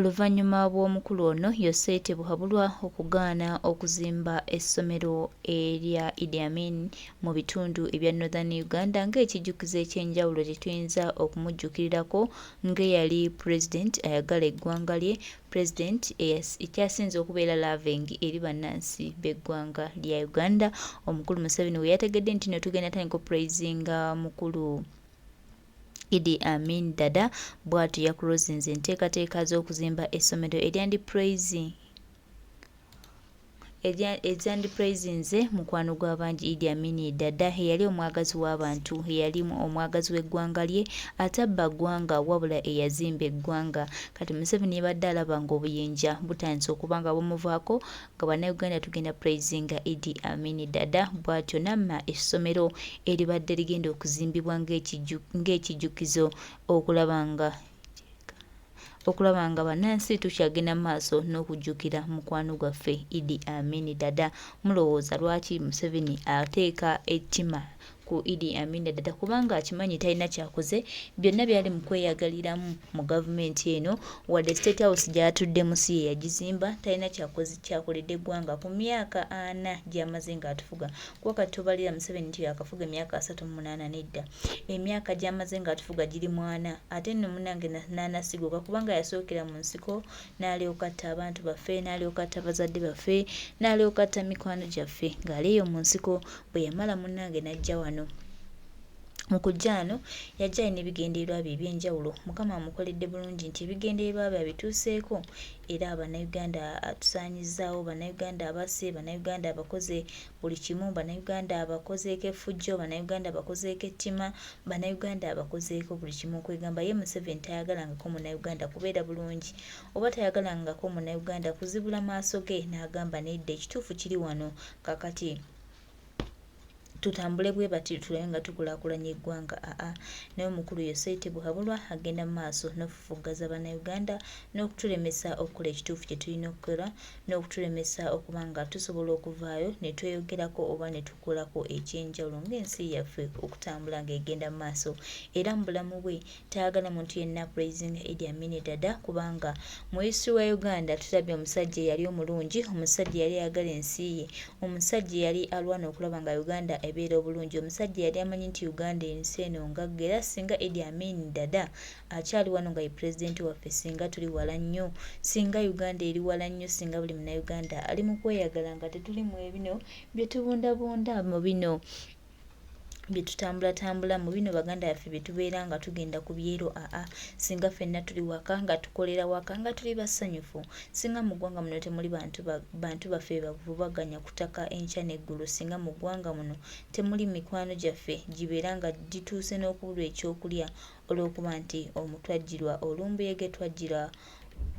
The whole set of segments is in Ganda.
Oluvannyuma bw'omukulu ono Yosete Buhabulwa okugaana okuzimba essomero erya Idd Amin mu bitundu ebya Northern Uganda ng'ekijjukizo eky'enjawulo kye tuyinza okumujjukirirako ng'eyali President ayagala eggwanga lye, President ekyasinze okubeera loving eri bannansi b'eggwanga lya Uganda. Omukulu Museveni we yategedde nti no tugenda tandika okuprayizinga mukulu Idd Amin Dada bw'atyo yakulozinze enteekateeka z'okuzimba essomero eryandipurayizinze mukwano gw'abangi Idd Amin Dada eyali omwagazi w'abantu, eyali omwagazi w'eggwanga lye, atabba ggwanga wabula eyazimba eggwanga. Kati Museveni yabadde alaba ng'obuyinja butandise okuba nga bumuvaako nga bannayuganda tugenda purayizinga Idd Amin Dada bw'atyo n'amma essomero eribadde ligenda okuzimbibwa ng'ekijjukizo okulaba nga bannansi tukyagenda mu maaso n'okujjukira mukwano gwaffe Idd Amin Dada. Mulowooza lwaki Museveni ateeka ettima ku Idd Amin Dada? Kubanga akimanyi talina kyakoze, byonna byali mu kweyagaliramu mu gavumenti eno, wadde State House gy'atuddemu si ye yagizimba, talina kyakoledde eggwanga ku myaka 4 gy'amaze ng'atufuga. Kuba kati tobalira Museveni nti yakafuga emyaka 38 nedda. Emyaka gy'amaze ng'atufuga giri 4, ate nno munnange n'anasigoka kubanga yasookera mu nsiko n'alyoka atta abantu baffe, n'alyoka atta bazadde baffe, n'alyoka atta mikwano gyaffe ng'aleeyo mu nsiko. Bwe yamala munnange n'ajja wano. Mu kujja wano yajja alina ebigendererwa bye eby'enjawulo. Mukama amukoledde bulungi nti ebigendererwa bye abituuseeko, era Bannayuganda atusaanyizzaawo, Bannayuganda abasse, Bannayuganda abakoze buli kimu, Bannayuganda abakozeeko effujjo, Bannayuganda abakozeeko ettima, Bannayuganda abakozeeko buli kimu. Kwegamba ye Museveni tayagalangako Munnayuganda kubeera bulungi, oba tayagalangako Munnayuganda kuzibula maaso ge n'agamba nedda ekituufu kiri wano, kakati tutambule bwe bati tulabe nga tukulaakulanya eggwanga. Naye omukulu Yosete Buhabulwa agenda mu maaso n'okufufuggaza Bannayuganda n'okutulemesa okukola ekituufu kye tulina okukola, n'okutulemesa okuba nga tusobola okuvaayo ne tweyogerako oba ne tukolako ekyenjawulo ng'ensi yaffe okutambula ng'egenda mu maaso. Era mu bulamu bwe tayagala muntu yenna praising Idd Amin Dada, kubanga mu history wa Uganda tulabye omusajja yali omulungi, omusajja yali ayagala ensi ye, omusajja yali alwana okulaba nga Uganda ebeera obulungi, omusajja yali amanyi nti Uganda ensi eno ngagga, era singa Idd Amin Dada akyali wano nga ye pulezidenti waffe, singa tuli wala nnyo, singa Uganda eri wala nnyo, singa buli Munnayuganda ali mu kweyagala nga tetuli mu ebino bye tubundabunda, mu bino bye tutambulatambula, mu bino baganda yaffe bye tubeera nga tugenda ku byero. Singa ffenna tuli waka nga tukolera waka nga tuli basanyufu, singa mu ggwanga muno temuli bantu baffe bavubaganya kutaka enkya n'eggulu, singa mu ggwanga muno temuli mikwano gyaffe gibeera nga gituuse n'okubulwa ekyokulya olw'okuba nti omutwajjirwa olumbuyege,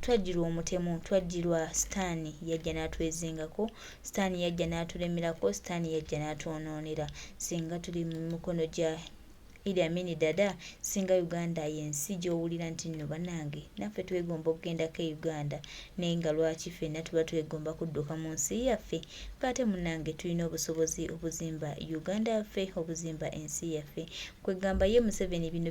twajjirwa omutemu, twajjirwa sitaani yajja n'atwezingako, sitaani yajja n'atulemerako, sitaani yajja n'atwonoonera. Singa tuli mu mikono gya Idd Amin Dada, singa Uganda yensi gy'owulira nti nno bannange naffe twegomba okugendako e Uganda, naye nga lwaki ffenna tuba twegomba kudduka mu nsi yaffe? Ng'ate munnange tulina obusobozi obuzimba Uganda yaffe, obuzimba ensi yaffe. Kwegamba ye Museveni bino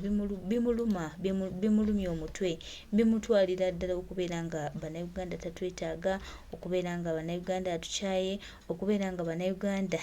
bimulumya omutwe, bimutwalira ddala okubeera nga Bannayuganda tatwetaaga, okubeera nga Bannayuganda atukyaye, okubeera nga Bannayuganda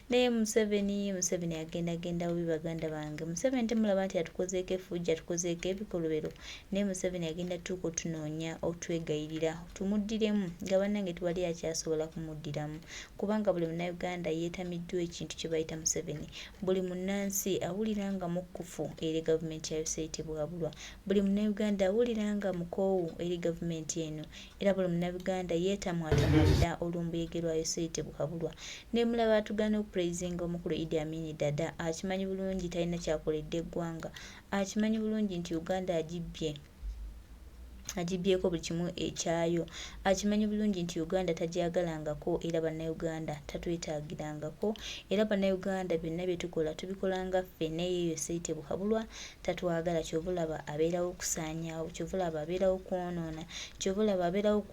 naye Museveni agenda bubi baganda bange. Museveni temulaba nti atukozeeko effujjo, atukozeeko ebikolobero, naye Museveni agenda tuuko tunoonya otwegayirira tumuddiremu, nga bannange tewali akyasobola kumuddiramu, kubanga buli Munnayuganda yeetamiddwa ekintu kye bayita Museveni. Buli munnansi awulira nga mukkufu eri gavumenti ya Yosete Buhabulwa, buli Munnayuganda awulira nga mukoowu eri gavumenti eno, era buli Munnayuganda yeetamwatamulira olumbuyege lwa Yosete Buhabulwa. Ne mulaba atugana okupurayizinga omukulu Idd Amin Dada, akimanyi bulungi talina kyakoledde eggwanga, akimanyi bulungi nti Uganda agibyeko buli kimu ekyayo, akimanyi bulungi nti Uganda tagyagalangako, era Bannayuganda tatwetaagirangako, era Bannayuganda byonna bye tukola tubikolanga ffe, naye Yosete Buhabulwa tatwagala. Kyova olaba abeerawo okusaanyaawo, kyova olaba abeerawo okwonoona, kyova olaba abeerawo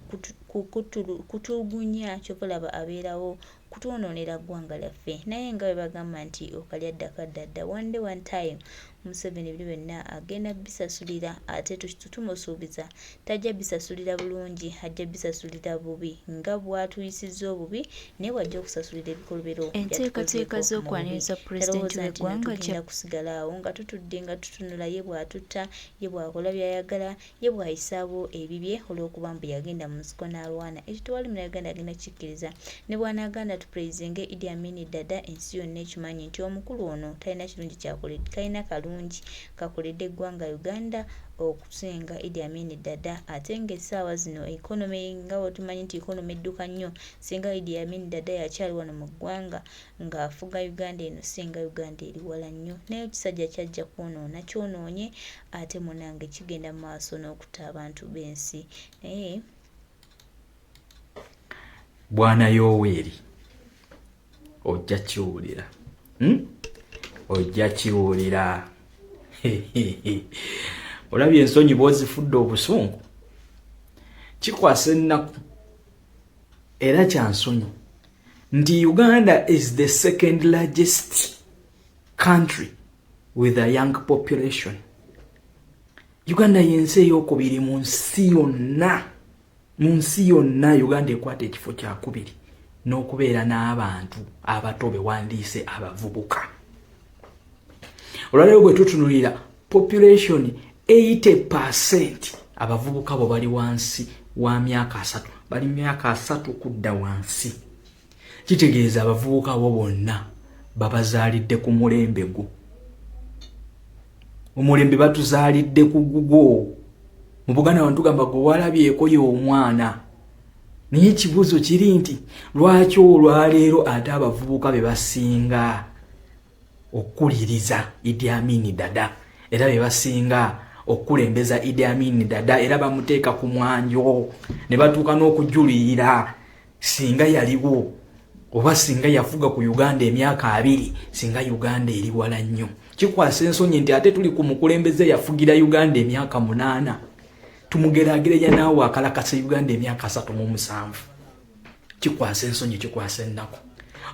kutulugunya kyokulaba abeerawo kutwononera ggwanga lyaffe naye nga bwe bagamba nti okalya ddaka ddadda one time Museveni biri byonna agenda bisasulira ate tumusuubiza tajja bisasulira bulungi ajja bisasulira bubi nga bwatuyisizza obubi naye wajja okusasulira ebikolobero enteekateeka z'okwaniriza pulezidenti w'eggwanga genda kusigala awo nga tutudde nga tutunula ye bw'atutta ye bw'akola by'ayagala ye bw'ayisaabo ebibye olw'okuba mbu yagenda mu nsiko n'alwana ekyo tewali munnayuganda agenda kikkiriza ne bw'anaaganda tupulezinge Idd Amin Dada ensi yonna ekimanyi nti omukulu ono talina kirungi kyakoledde talina kalungi kakoledde eggwanga Uganda okusinga Idd Amin Dada ate ng'essaawa zino economy nga bwetumanyi nti economy edduka nnyo singa Idd Amin Dada yakyali wano mu ggwanga ng'afuga Uganda eno singa Uganda eri wala nnyo naye ekisajja kyajja kwonoona kyonoonye ate munange kigenda mu maaso n'okutta abantu b'ensi naye Bwana Yoweri ojja kiwulira ojja kiwulira olabye ensonyi bw'ozifudde obusungu kikwasa ennaku era kyansonyi nti Uganda is the second largest country with a young population. Uganda yensi eyokubiri mu nsi yonna Uganda ekwata ekifo kyakubiri n'okubeera n'abantu abato bewandiise abavubuka. Olwaleero bwe tutunulira population 80% abavubuka bo bali wansi wa myaka 3 bali myaka 3 kudda wansi. Kitegeeza abavubuka bo bonna babazaalidde ku mulembe gwo. Omulembe batuzaalidde ku gugwo. Mu Buganda abantu gamba gwe walabyeko y'omwana. Naye ekibuuzo kiri nti lwaki olwaleero ate abavubuka be basinga okuliriza Idd Amin Dada era be basinga okulembeza Idd Amin Dada era bamuteeka ku mwanjo ne batuuka n'okujulira singa yaliwo oba singa yafuga ku Uganda emyaka 2 singa Uganda eri wala nnyo. Kikwasa ensonyi nti ate tuli ku mukulembeze yafugira Uganda emyaka 8 tumugeraageranya naawe akalakasa Uganda emyaka 37. Kikwasa ensonyi kikwasa ennaku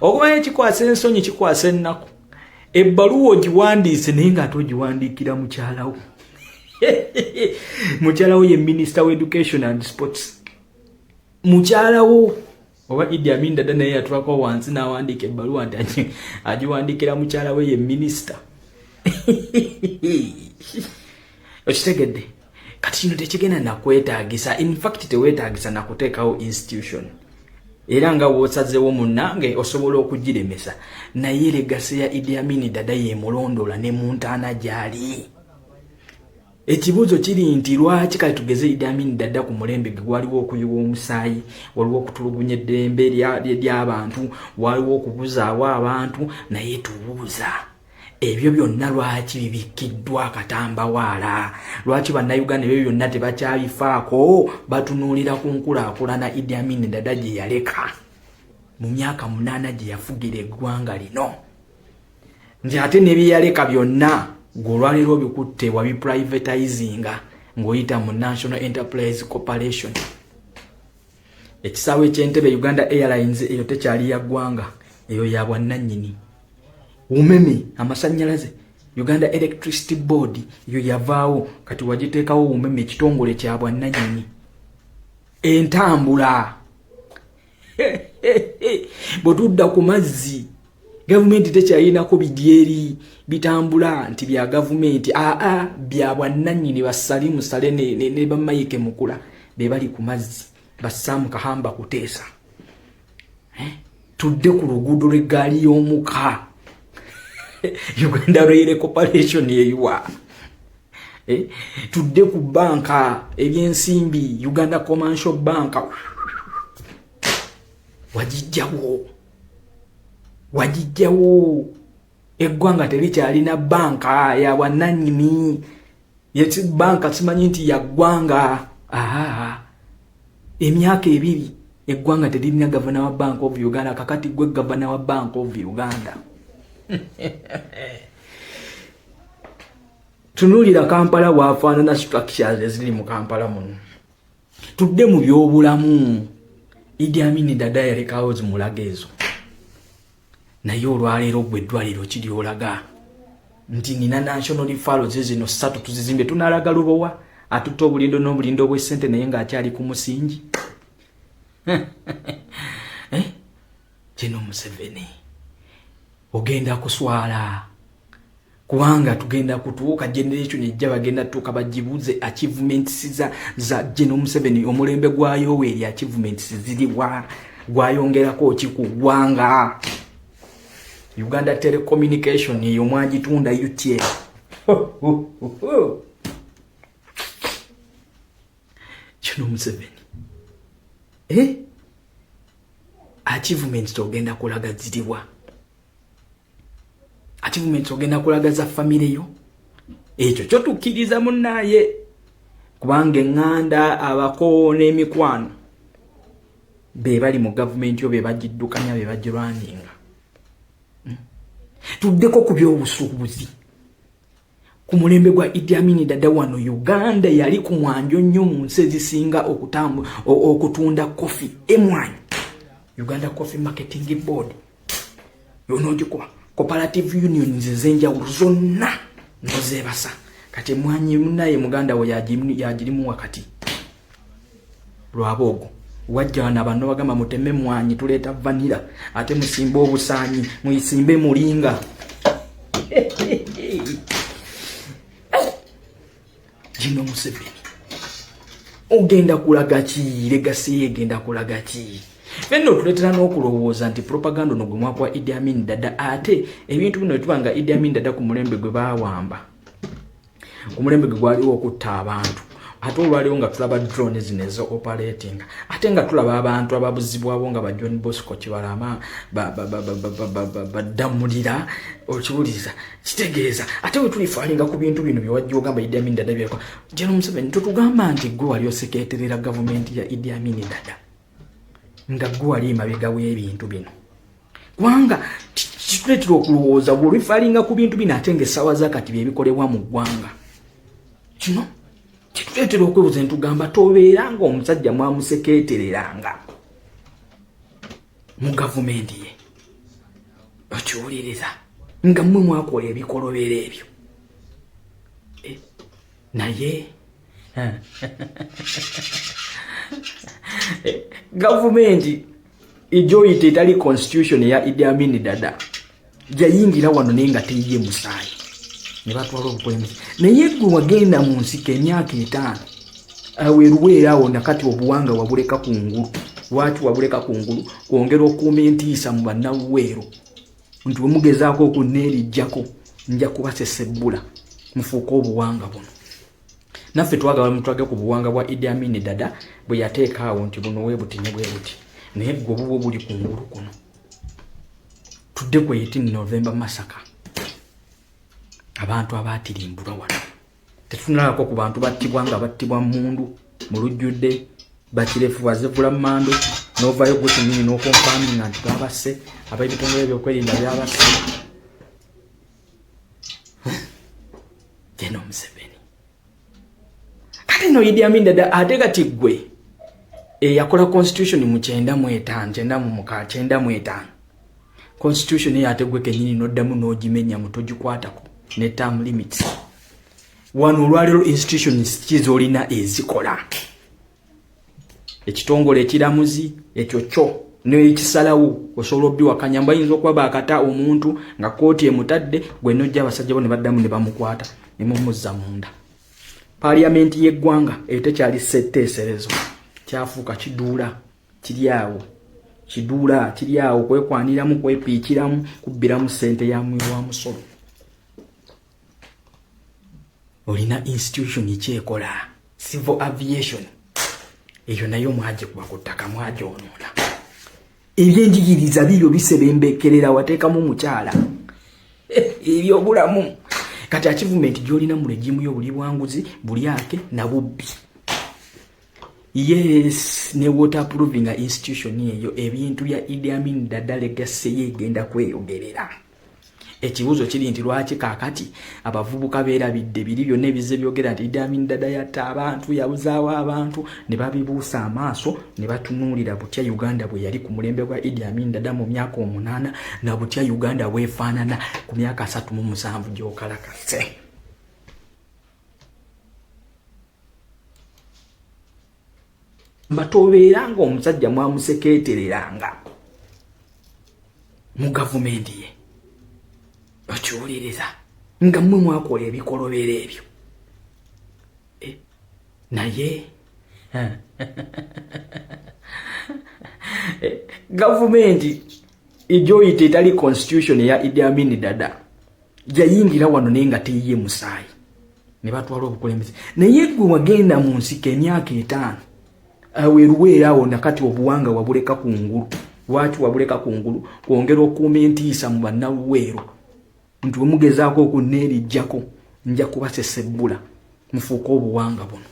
okumanya kikwasa ensonyi kikwasa ennaku ebbaluwa ogiwandiise naye ng'ate ogiwandiikira mukyalawo mukyalawo ye Minister of Education and Sports mukyalawo oba Idd Amin Dada naye yatulako wansi n'awandiika ebbaluwa nti agiwandiikira mukyalawo ye Minister. Okitegedde kati kino tekigenda nakwetaagisa, in fact teweetaagisa nakuteekawo institution era nga woosazeewo munnange osobola okugiremesa naye legasi ya Idd Amin Dada ye mulondola ne muntaana gyali. Ekibuuzo kiri nti lwaki kati tugeze Idd Amin Dada ku mulembe gwe waliwo okuyiwa omusaayi waliwo okutulugunya eddembe ly'abantu waliwo okubuzaawo abantu naye tubuuza ebyo byonna lwaki bibikiddwa akatambawaala lwaki bannayuganda ebyo byonna tebakyabifaako batunuulira ku nkulaakulana Idd Amin Dada gye yaleka mu myaka 8 gye yafugira eggwanga lino nti ate ne bye yaleka byonna gw'olwaleero bikutte wabiprivatizinga ng'oyita mu National Enterprise Corporation. Ekisaawe ky'Entebbe Uganda Airlines eyo tekyali ya ggwanga eyo ya bwannannyini. Umeme amasannyalaze Uganda Electricity Board yo yavaawo kati wagiteekawo umeme ekitongole kya bwannannyini. Entambula bw'otudda ku mazzi gavumenti tekyayinako bidyeri bitambula nti bya gavumenti bya bwannannyini basali musale ne bamayike mukula be bali ku mazzi bassaamu kahamba kuteesa tudde ku luguudo lw'eggaali y'omuka Uganda Rail Corporation yeyiwa tudde ku banka ebyensimbi Uganda Commercial Bank wajijjawo eggwanga terikyalina banka ya bwannannyini yeti banka simanyi nti ya ggwanga emyaka 2 eggwanga teririna Governor wa Bank of Uganda kakati gwe Governor wa Bank of Uganda. Tunulira Kampala waafaanana structures eziri mu Kampala muno tudde mu byobulamu. Idd Amin Dada yalekawo zimulaga ezo. Naye olwaleero gwe eddwaliro kiri olaga nti nina national referrals zino 3 tuzizimbe tunalaga lubowa atutta obulindo n'obulindo bw'essente naye ng'akyali ku musingi. Kino Museveni ogenda kuswala kubanga tugenda kutuuka generation ejja bagenda tuuka bagibuze achievements za General Museveni omulembe gwayo weri achievements ziriwa gwayongerako ki ku ggwanga. Uganda Telecommunication yo mwagitunda UTA. Kino Museveni achievements ogenda kulaga ziriwa? Achievements ogenda kulaga za family yo? Ekyo kyo tukkiriza munnaye kubanga eŋŋanda abako n'emikwano be bali mu government yo be bagiddukanya be bagirwaninga. Tuddeko ku by'obusuubuzi ku mulembe gwa Idd Amin Dada wano Uganda yali ku mwanjo nnyo mu nsi ezisinga okutunda coffee emwanyi. Uganda Coffee Marketing Board yonogikuba cooperative unions ezenjawulo zonna nozebasa kati emwanyi munaye muganda we yagirimu wakati lwabogo wajja na bano bagamba muteme mwanyi tuleeta vanilla ate musimbe obusaanyi muyisimbe mulinga. Jino Museveni ogenda kulaga ki? Legacy egenda kulaga ki? Fenno tuleetera n'okulowooza nti propaganda no gwe mwakwa Idd Amin Dada ate ebintu bino tubanga Idd Amin Dada ku mulembe gwe baawamba ku mulembe gwe gwaliwo okutta abantu ate olwaliwo nga tulaba drone zinezo operating ate nga tulaba abantu ababuzibwabo nga ba John Bosco Kibalama badamulira okiwuliza kitegeeza ate we tulifalinga ku bintu bino byewajja ogamba Idd Amin Dada byeko General Museveni tutugamba nti gwe wali oseketerera gavumenti ya Idd Amin Dada nga gwe wali emabega w'ebintu bino kubanga kituleetera okulowooza bw'olifalinga ku bintu bino ate ng'essaawa zakati byebikolebwa mu ggwanga kino kituleetera okwebuuza ntugamba tobeeranga omusajja mwamusekeetereranga mu gavumenti ye okiwuliriza nga mmwe mwakola ebikolobera ebyo naye gavumenti ejoyita etali constitution ya Idd Amin Dada jayingira wano naye nga teyiye musaayi ne batwala obukulembeze naye gwe wagenda mu nsiko emyaka 5 aweruweera awo nakati obuwanga wabuleka ku ngulu. Lwaki wabuleka ku ngulu? Kwongera okuuma entiisa mu bannawuweero nti bwe mugezaako okunneerijjako nja kubasesebbula mufuuka obuwanga buno. Naffe twagala mutwage ku buwanga bwa Idd Amin Dada bwe yateeka awo nti buno we buti ne bwe buti naye gwe bubwo buli ku ngulu kuno. Tudde ku 18 November masaka abantu abaatirimbulwa wano tetunalako ku bantu battibwa nga battibwa mundu mu lujjudde bakirefu bazevula mando novayo gutimini n'okonfaming nti babasse ab'ebitongole ebyokwerinda byabasse. General Museveni kati no Idd Amin Dada ate kati gwe yakola constitution mu 95 constitution ate gwe kenyini noddamu n'ogimenya mutogikwatako ne term limits. Wano olwaliro institutions kizolina ezikola ekitongole ekiramuzi ekyo kyo n'ekisalawo osobola obbiwakanya bayinza okuba baakata omuntu nga kooti emutadde gwe nojja abasajja bo ne baddamu ne bamukwata ne mumuzza munda. Parliament y'eggwanga eyo tekyali setteeserezo kyafuuka kiduula kiri awo kwekwaniramu kwepiikiramu kubbiramu ssente ya mwiru wa musolo. Olina institution ekyekola civil aviation eyo nayo mwagikuba ku ttaka mwagyonoona. Ebyenjigiriza biro bisebembekerera wateekamu mukyala ebyobulamu kati achievement gyolina mu regimu y'obuli bwanguzi bulyake na bubbi. Yes, ne waterproofing institution eyo ebintu ya Idd Amin Dada legacy ye egenda kweyogerera. Ekibuuzo kiri nti lwaki kaakati abavubuka beerabidde biri byonna ebize byogera nti Idd Amin dada yatta abantu, yabuzaawo abantu, ne babibuusa amaaso ne batunuulira butya Uganda bwe yali ku mulembe gwa Idd Amin dada mu myaka 8 na butya Uganda bwefaanana ku myaka 37 gy'okalakase. Batobeeranga omusajja mwamusekeetereranga mu gavumenti ye. Okiwuliriza nga mmwe mwakola ebikolobero ebyo. Naye gavumenti ejoyita etali constitution ya Idd Amin dada yayingira wano naye nga teyiye musaayi ne batwala obukulembeze. Naye gwe wagenda mu nsiko emyaka 5 aweruweera awo nakati obuwanga wabuleka ku ngulu. Lwaki wabuleka ku ngulu? Kwongera okuuma entiisa mu bannaluweero nti wemugezaako okunneerijjako nja kubasesebbula mufuuka obuwanga buno.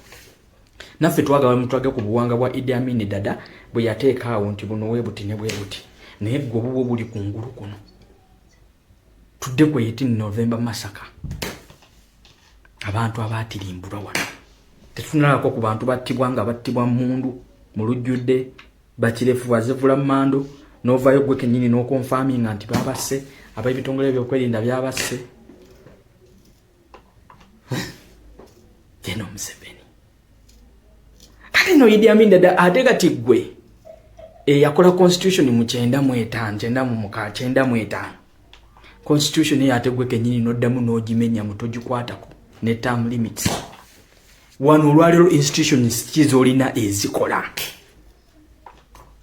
Naffe twagaba mutwage ku buwanga bwa Idd Amin dada bwe yateeka awo nti buno we buti ne bwe buti. Naye gwe bubwo buli ku ngulu kuno. Tudde ku 18 November massacre. Abantu abaatirimbulwa wano. Tetunalako ku bantu battibwa nga battibwa mundu mu lujjudde bakirefu bazivula mando novayo gwe kenyini n'okonfirming nti babasse ab'ebitongole by'okwerinda byabasse. Jeno Museveni kati no Idd Amin dada ate kati gwe yakola constitution mu 95 constitution yate gwe kenyini noddamu n'ogimenya mutogikwatako ne term limits. Wano olwaliro institutions kizolina ezikola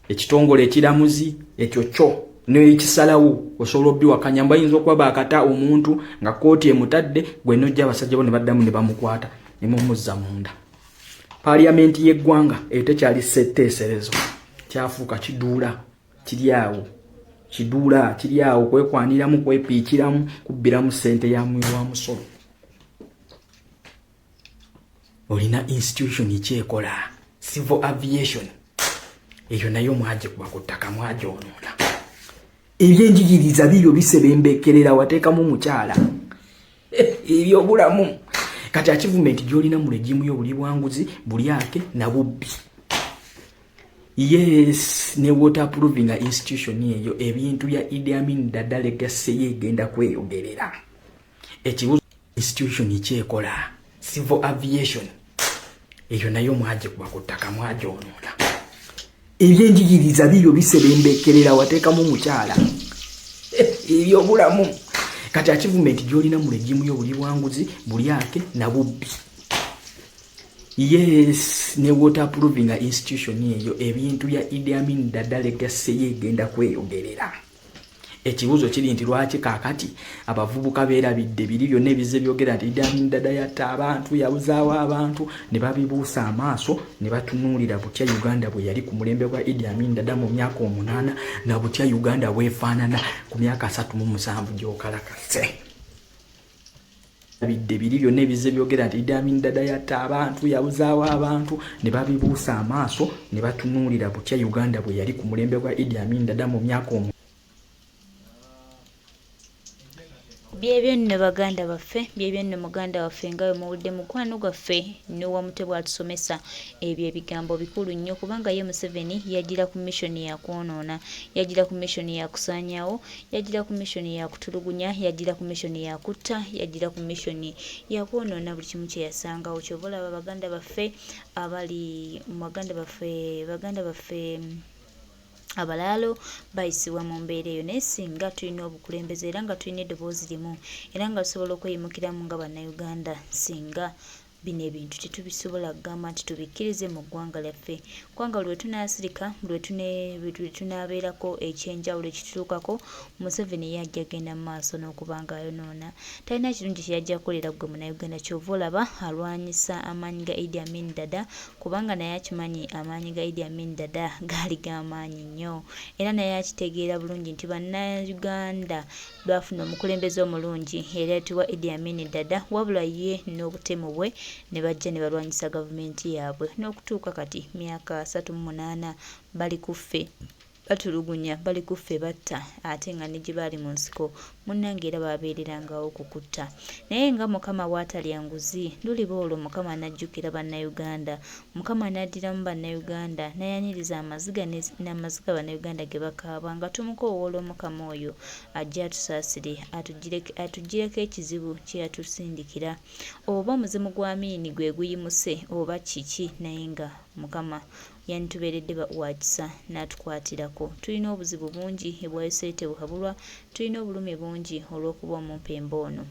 ekitongole ekiramuzi ekyo kyo n'ekisalawo osobola obbiwakanya bayinza okuba baakata omuntu nga kooti emutadde gwe nojja abasajja bo ne baddamu ne bamukwata ne mumuzza munda. Parliament y'eggwanga eyo tekyali setteeserezo kyafuuka kiduula kiri awo kwekwaniramu kwepiikiramu kubbiramu ssente ya mwiru wa musolo. Olina institution ekyekola civil aviation eyo nayo mwagikuba ku ttaka mwagyonoona. Ebyenjigiriza bibyo bisebembekerera wateekamu mukyala ebyobulamu kati achievement gyolina mu regimu y'obuli bwanguzi bulyake na bubbi. Yes, ne waterproofing institution eyo ebintu ya Idd Amin dada legacy yegenda kweyogerera. Ekibuuzo institution ekyekola civil aviation eyo nayo mwagikuba ku ttaka mwagyonoona. Ebyenjigiriza bibyo bisebembekerera wateekamu mukyala ebyobulamu kati achievement gyolina mu regimu y'obuli bwanguzi bulyake na bubbi. Yes, ne waterproofing institution eyo ebintu ya Idd Amin dada legacy yegenda kweyogerera. Ekibuuzo kiri nti lwaki kaakati abavubuka beerabidde biri byonna ebize byogera nti Idd Amin dada yatta abantu, yabuzaawo abantu, ne babibuusa amaaso ne batunuulira butya Uganda bwe yali ku mulembe gwa Idd Amin dada mu myaka 8 na butya Uganda bwefaanana ku myaka 37 gy'okalakase. Bidde biri byonna ebize byogera nti Idd Amin dada yatta abantu, yabuzaawo abantu, ne babibuusa amaaso ne batunuulira butya Uganda bwe yali ku mulembe gwa Idd Amin dada mu myaka 8. Byebyo nno baganda baffe, byebyo nno muganda waffe nga we muwudde mukwano gwaffe n'owamute bw'atusomesa ebyo ebigambo bikulu nnyo kubanga ye Museveni yagira ku mission ya kwonoona, yagira ku mission ya kusaanyawo, yagira ku mission ya kutulugunya, yagira ku mission ya kutta, yagira ku mission ya kwonoona buli kimu kye yasangawo. Kyova olaba baganda baffe abali baganda baffe abalaalo bayisibwa mu mbeera eyo naye singa tulina obukulembeze era nga tulina eddoboozi limu era nga tusobola okweyimukiramu nga bannayuganda singa bino ebintu tetubisobola kugamba nti tubikkirize mu ggwanga lyaffe. Ggwanga lwe tunaasirika lwe tunaabeerako ekyenjawulo ekitutuukako, Museveni yajja genda mu maaso n'okuba nga ayonoona. Talina kirungi kye yajja kukolera ggwe munnayuganda. Kyova olaba alwanyisa amaanyi ga Idd Amin dada kubanga naye akimanyi amaanyi ga Idd Amin dada gaali g'amaanyi nnyo era naye akitegeera bulungi nti bannayuganda bafuna omukulembeze omulungi era yatibwa Idd Amin dada wabula ye n'obutemu bwe ne bajja ne balwanyisa gavumenti yaabwe n'okutuuka kati myaka 38 bali ku ffe batulugunya bali kuffe batta ate nga ne gye baali mu nsiko munnange era baabeererangawo okukutta naye nga mukama bw'atalya nguzi luliba olwo mukama n'ajjukira bannayuganda mukama n'addiramu bannayuganda n'ayaniriza amaziga n'amaziga bannayuganda ge bakaaba nga tumukoowoola omukama oyo ajja atusaasire atugireko ekizibu kye yatusindikira oba omuzimu gwa Amin gwe guyimuse oba kiki naye nga mukama yantubeeredde wakisa n'atukwatirako tulina obuzibu bungi ebwayise tebuhabulwa tulina obulumi bungi olw'okuba omumpembe ono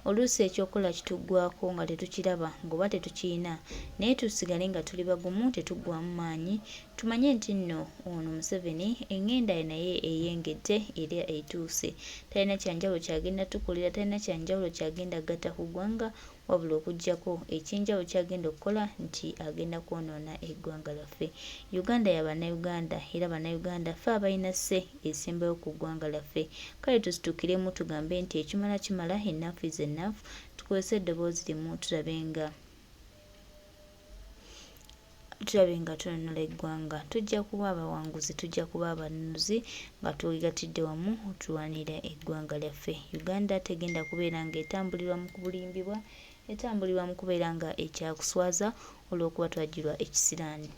oluusi ekyokola kituggwako nga tetukiraba ng'oba tetukiyina naye tusigale nga tuli bagumu tetuggwamu maanyi tumanye nti nno ono Museveni engenda ye naye eyengedde era etuuse talina kyanjawulo kyagenda tukolera talina kyanjawulo kyagenda gatta ku ggwanga wabula okuggyako ekyenjawulo kyagenda okukola nti agenda kwonoona eggwanga lyaffe Uganda ya bannayuganda era bannayuganda ffe abalina sse esembayo ku ggwanga lyaffe kale tusitukiremu tugambe nti ekimala kimala enough is enough tukozese eddoboozi limu tulabe nga tununula eggwanga tujja kuba abawanguzi tujja kuba abanunuzi nga twegatidde wamu otulwanira eggwanga lyaffe Uganda tegenda kubeera nga etambulirwa mu kubulimbibwa etambulirwa mu kubeera nga ekyakuswaza olw'okuba twajjirwa ekisiraani